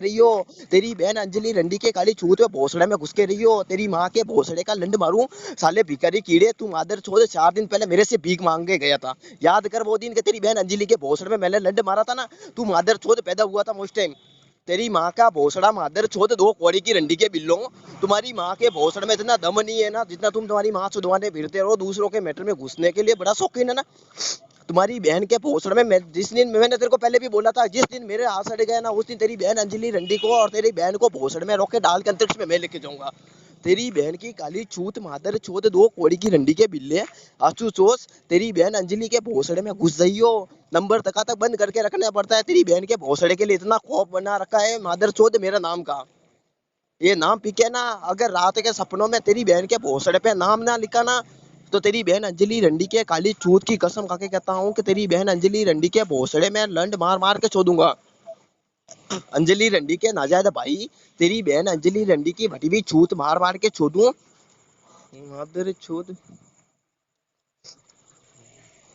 रही हो। तेरी बहन अंजलि रंडी के काली चूत में भोसड़े में घुस के रही हो। तेरी माँ के भोसड़े का लंड मारूं। साले भिखारी कीड़े, तू मादर चोद 4 दिन पहले मेरे से भीख मांग के गया था। याद कर वो दिन के तेरी बहन अंजलि के भोसड़े में मैंने लंड मारा था ना। तू मादर चोद पैदा हुआ था उस टाइम। तेरी माँ का भोसड़ा मादर चोद 2 कौड़ी की रंडी के बिल्लो। तुम्हारी माँ के भोसड़े में इतना दम नहीं है ना जितना तुम तुम्हारी माँ चुदवाने फिरते रहो। दूसरों के मैटर में घुसने के लिए बड़ा शौकीन है ना। तुम्हारी बहन के भोसड़ में मैं जिस दिन मैंने तेरे को पहले भी बोला था, जिस दिन मेरे हाथ सड़ गए ना उस दिन तेरी बहन अंजलि रंडी को और तेरी बहन को भोसड़ में रोक के डाल के अंतरिक्ष में मैं लेके जाऊंगा। तेरी बहन की काली चूत मादर चोद 2 कोड़ी की रंडी के बिल्ले। आंसू सोच, तेरी बहन अंजलि के भोसड़े में घुस गई हो। नंबर तक बंद करके रखना पड़ता है। तेरी बहन के भोसड़े के लिए इतना खौफ बना रखा है मादर चोद मेरा नाम का। ये नाम पिके ना, अगर रात के सपनों में तेरी बहन के भोसड़े पे नाम ना लिखा ना, तो तेरी बहन अंजलि रंडी के काली चूत की कसम खा के कहता हूँ कि तेरी बहन अंजलि रंडी के भोसड़े में लंड मार मार के छोड़ूंगा। अंजलि रंडी के नाजायज भाई, तेरी बहन अंजलि रंडी की भटी भी छूत मार मार के छोड़ू। मादर चोद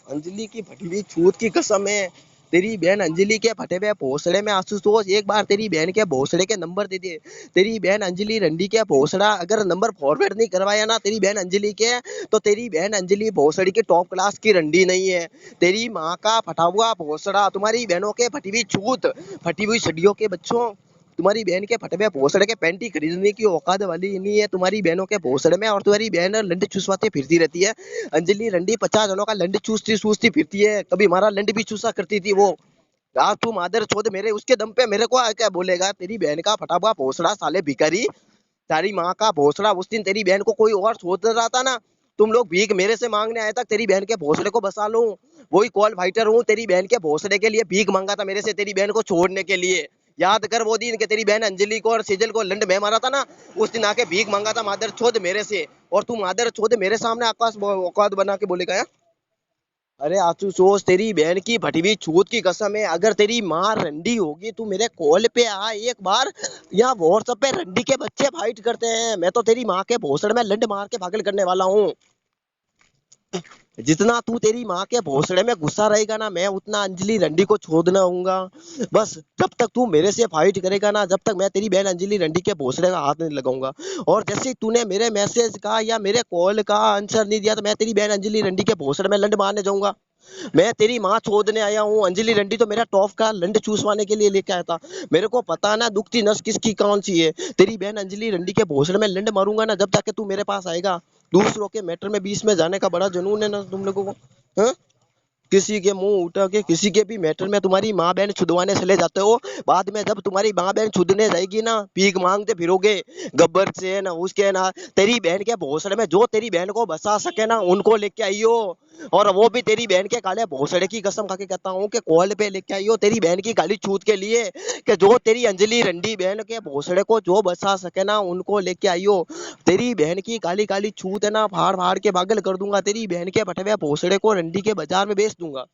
अंजलि की भटी हुई छूत की कसम है। तेरी बहन अंजलि के फटे हुए भोसड़े में आंसू सोच, एक बार तेरी बहन के भोसड़े के नंबर दे दे। तेरी बहन अंजलि रंडी के भोसड़ा अगर नंबर फॉरवर्ड नहीं करवाया ना तेरी बहन अंजलि के, तो तेरी बहन अंजलि भोसड़ी की टॉप क्लास की रंडी नहीं है। तेरी माँ का फटा हुआ भोसड़ा, तुम्हारी बहनों के फटी हुई छूत, फटी हुई सडियों के बच्चों। तुम्हारी बहन के फटे हुए भोसड़े के पैंटी खरीदने की औकात वाली नहीं है तुम्हारी बहनों के भोसड़े में। और तुम्हारी बहन लंड चुसवाते फिरती रहती है। अंजलि रंडी 50 जनों का लंड चूसती चूसती फिरती है। कभी हमारा लंड भी चूसा करती थी वो। आज तू मादर चोद मेरे उसके दम पे मेरे को क्या बोलेगा। तेरी बहन का फटा हुआ भोसड़ा साले भिखारी, तारी माँ का भोसड़ा। उस दिन तेरी बहन को कोई और सोच रहा था ना, तुम लोग भीख मेरे से मांगने आए तक तेरी बहन के भोसड़े को बसा लूं। वही कॉल फाइटर हूँ, तेरी बहन के भोसड़े के लिए भीख मांगा था मेरे से तेरी बहन को छोड़ने के लिए। याद कर वो दिन के तेरी बहन अंजलि को और सिजल को लंड में मारा था ना, उस दिन आके भीख मांगा था मादर चोद मेरे से। और तू मादर चोद मेरे सामने आकाश औकात बना के बोलेगा यार। अरे आंसू सोच, तेरी बहन की फटी हुई छूत की कसम है, अगर तेरी माँ रंडी होगी तू मेरे कॉल पे आ एक बार। यहाँ व्हाट्सएप पे रंडी के बच्चे फाइट करते हैं, मैं तो तेरी माँ के भोसड़ में लंड मार के पागल करने वाला हूँ। जितना तू तेरी माँ के भोसड़े में गुस्सा रहेगा ना, मैं उतना अंजलि रंडी को छोड़ना हूँगा। बस जब तक तू मेरे से फाइट करेगा ना, जब तक मैं तेरी बहन अंजलि रंडी के भोसड़े का हाथ नहीं लगाऊंगा। और जैसे ही तूने मेरे मैसेज का या मेरे कॉल का आंसर नहीं दिया तो मैं तेरी बहन अंजलि रंडी के भोसड़े में लंड मारने जाऊंगा। मैं तेरी माँ छोड़ने आया हूँ। अंजलि रंडी तो मेरा टॉप का लंड चूसवाने के लिए लेके आया था। मेरे को पता ना दुखती नस किसकी कौन सी है। तेरी बहन अंजलि रंडी के भोसड़े में लंड मारूंगा ना जब तक कि तू मेरे पास आएगा। दूसरों के मैटर में बीच में जाने का बड़ा जुनून है ना तुम लोगों को। हाँ? किसी के मुंह उठा के किसी के भी मैटर में तुम्हारी माँ बहन छुदवाने चले जाते हो। बाद में जब तुम्हारी माँ बहन छुदने जाएगी ना, भीख मांगते फिरोगे गब्बर से ना उसके ना। तेरी बहन के भोसड़े में जो तेरी बहन को बसा सके ना उनको लेके आइयो। और वो भी तेरी बहन के काले भोसड़े की कसम खा के कहता हूँ कि कॉल पे लेके आइयो तेरी बहन की काली छूत के लिए। कि जो तेरी अंजलि रंडी बहन के भोसड़े को जो बसा सके ना उनको लेके आइयो। तेरी बहन की काली काली छूत है ना, फाड़ फाड़ के पागल कर दूंगा। तेरी बहन के फटे भोसड़े को रंडी के बाजार में बेच दूंगा।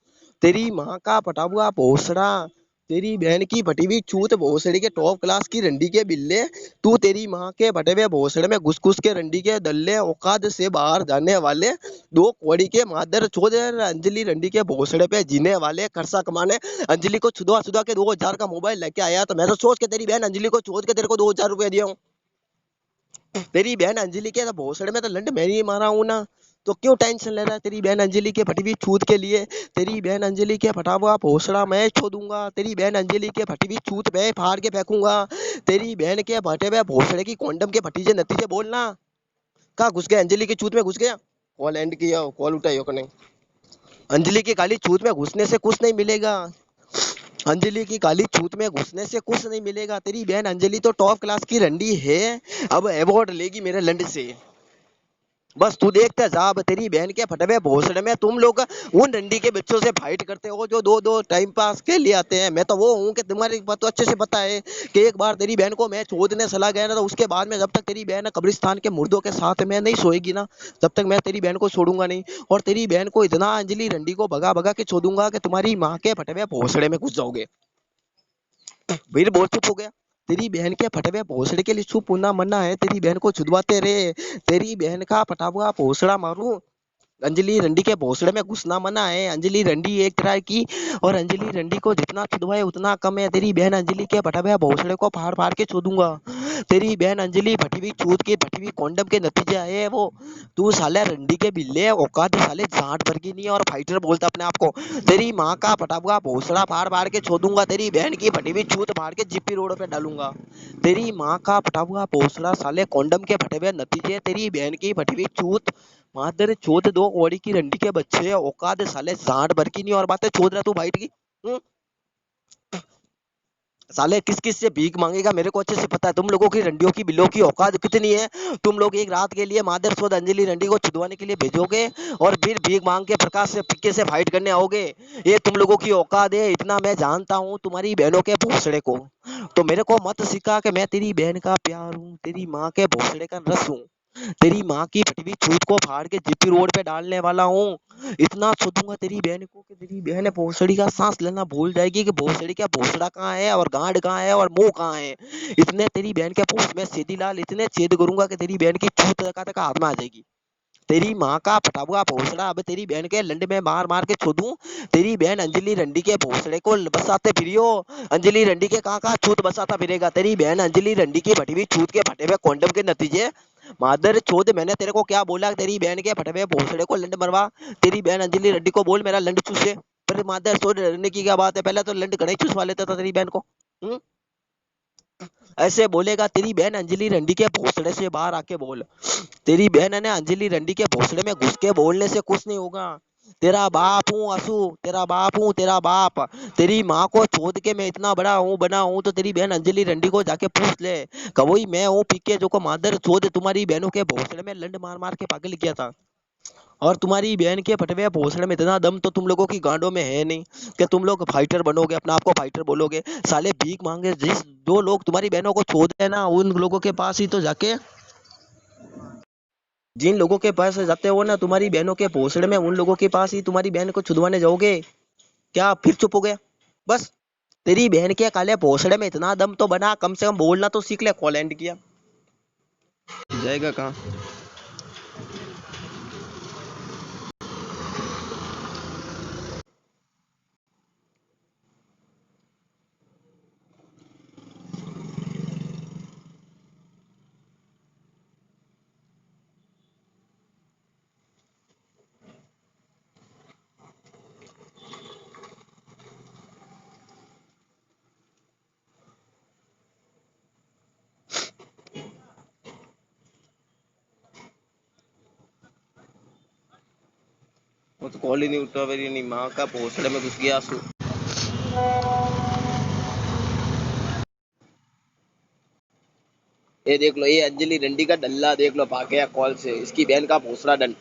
तेरी माँ का फटा हुआ भोसड़ा, तेरी बहन की फटी हुई छूत भोसड़ी के टॉप क्लास की रंडी के बिल्ले। तू तेरी माँ के फटे हुए भोसड़े में घुस घुस के रंडी के दल्ले औकात से बाहर जाने वाले 2 कौड़ी के मादर चोद अंजलि रंडी के भोसड़े पे जीने वाले खर्चा कमाने। अंजलि को छुदवा छुदवा के 2000 का मोबाइल लेके आया तो मैं तो सोच के तेरी बहन अंजलि को छोड़ के तेरे को 2000 रुपए दिया हूँ। तेरी बहन अंजलि के तो भोसड़े में तो लंड मैं ही मारा हूं ना, तो क्यों टेंशन ले रहा है तेरी बहन अंजलि के फटी हुई छूत के लिए। तेरी बहन अंजलि के फटा हुआ भोसड़ा मैं छोड़ूंगा। तेरी बहन अंजलि के फटी हुई छूत मैं फाड़ के फेंकूंगा। तेरी बहन के फटे हुए भोसड़े की कॉन्डम के भतीजे नतीजे बोलना। कहाँ घुस गया अंजलि की छूत में घुस गया। कॉल एंड किया, कॉल उठाइयो कि नहीं। अंजलि की काली छूत में घुसने से कुछ नहीं मिलेगा। अंजलि की काली छूत में घुसने से कुछ नहीं मिलेगा। तेरी बहन अंजलि तो टॉप क्लास की रंडी है, अब अवार्ड लेगी मेरे लंड से। बस तू देखता जा। अब तेरी बहन के फटे हुए भोसड़े में तुम लोग उन रंडी के बच्चों से फाइट करते हो जो दो दो टाइम पास के लिए आते हैं। मैं तो वो हूँ कि तुम्हारी बात तो अच्छे से पता है कि एक बार तेरी बहन को मैं छोड़ने चला गया ना, तो उसके बाद में जब तक तेरी बहन कब्रिस्तान के मुर्दों के साथ में नहीं सोएगी ना, तब तक मैं तेरी बहन को छोड़ूंगा नहीं। और तेरी बहन को इतना अंजलि रंडी को भगा भगा के छोड़ूंगा कि तुम्हारी माँ के फटे हुए भोसड़े में घुस जाओगे। फिर बहुत चुप हो गया। तेरी बहन के फटे हुए भोसड़े के लिए चुप होना मना है। तेरी बहन को छुदवाते रहे। तेरी बहन का फटा हुआ भोसड़ा मारूं। अंजलि रंडी के भोसड़े में घुसना मना है। अंजलि रंडी एक तरह की, और अंजलि रंडी को जितना छुदवाए उतना कम है। तेरी बहन अंजलि के फटे हुए भोसड़े को फाड़ फाड़ के छोदूंगा। तेरी बहन अंजलि फटी हुई चूत के फटी हुई कॉन्डम के नतीजे है वो। तू साले रंडी के बिल्ले औकात साले जाट भर की नहीं है और फाइटर बोलता अपने आप को। तेरी माँ का फटा हुआ भोसड़ा फाड़ फाड़ के छोदूंगा। तेरी बहन की फटी हुई चूत फाड़ के जीपी रोड पे डालूंगा। तेरी माँ का फटा हुआ भोसड़ा साले कॉन्डम के फटे हुए नतीजे। तेरी बहन की फटी हुई चूत मादर चोद दो कौड़ी की रंडी के बच्चे औकात साले सांड भर की नहीं और बातें छोड़ रहा तू भाई की। हम्म? साले किस किस से भीख मांगेगा मेरे को अच्छे से पता है। तुम लोगों की रंडियों की बिल्लों की औकात कितनी है। तुम लोग एक रात के लिए मादर चोद अंजलि रंडी को छुदवाने के लिए भेजोगे और फिर भीख मांग के प्रकाश से फिक्के से फाइट करने आओगे। ये तुम लोगों की औकात है। इतना मैं जानता हूँ तुम्हारी बहनों के भोसड़े को। तो मेरे को मत सिखा कि मैं तेरी बहन का प्यार हूँ, तेरी माँ के भोसड़े का रस हूँ। तेरी माँ की फटी हुई छूत को फाड़ के जीपी रोड पे डालने वाला हूँ। इतना सोचूंगा तेरी बहन को कि तेरी बहन भोसड़ी का सांस लेना भूल जाएगी कि भोसड़ी का भोसड़ा कहाँ है और गांड कहाँ है और मुंह कहाँ है। इतने तेरी बहन के पोस्ट में सीधी लाल इतने छेद करूंगा कि तेरी बहन की छूत तक तक हाथ में आ जाएगी। तेरी माँ का फटा हुआ भोसड़ा अब तेरी बहन के लंड में मार मार के छोदूं। तेरी बहन अंजलि रंडी के भोसड़े को बसाते फिरियो। अंजलि रंडी के कहाँ कहाँ छूत बसाता फिरेगा। तेरी बहन अंजलि रंडी की फटी हुई छूत के फटे हुए कॉन्डम के नतीजे। मादर चोद मैंने तेरे को क्या बोला। तेरी बहन के फटे हुए भोसड़े को लंड मरवा। तेरी बहन अंजलि रंडी को बोल मेरा लंड चूसे। पर मादर चोद डरने की क्या बात है। पहले तो लंड घड़े चूसवा लेता था तेरी बहन को। हम्म? ऐसे बोलेगा तेरी बहन अंजलि रंडी के भोसड़े से बाहर आके बोल। तेरी बहन है ना अंजलि रंडी के भोसड़े में घुस के बोलने से कुछ नहीं होगा। तेरा बाप हूँ असू, तेरा बाप हूँ तेरा बाप। तेरी माँ को छोड़ के मैं इतना बड़ा हूँ बना हूँ तो तेरी बहन अंजलि रंडी को जाके पूछ ले। कवोई मैं हूँ पीके जो को मादर चोद तुम्हारी बहनों के भोसड़े में लंड मार मार के पागल किया था। और तुम्हारी बहन के फटवे भोसड़े में इतना दम तो तुम लोगों की गांडों में है नहीं कि तुम लोग फाइटर बनोगे अपने आप को फाइटर बोलोगे। साले भीख मांगे जिस दो लोग तुम्हारी बहनों को छोड़ है ना उन लोगों के पास ही तो जाके, जिन लोगों के पास जाते हो ना तुम्हारी बहनों के भोसड़े में उन लोगों के पास ही तुम्हारी बहन को छुदवाने जाओगे। क्या फिर चुप हो गया। बस तेरी बहन के काले भोसड़े में इतना दम तो बना कम से कम बोलना तो सीख ले। कॉल एंड किया जाएगा कहाँ। वो तो कॉल ही नहीं उठा मेरी नहीं माँ का भोसड़े में घुस गया आंसू। ये देख लो ये अंजलि रंडी का डल्ला देख लो भाग गया कॉल से। इसकी बहन का भोसड़ा डन।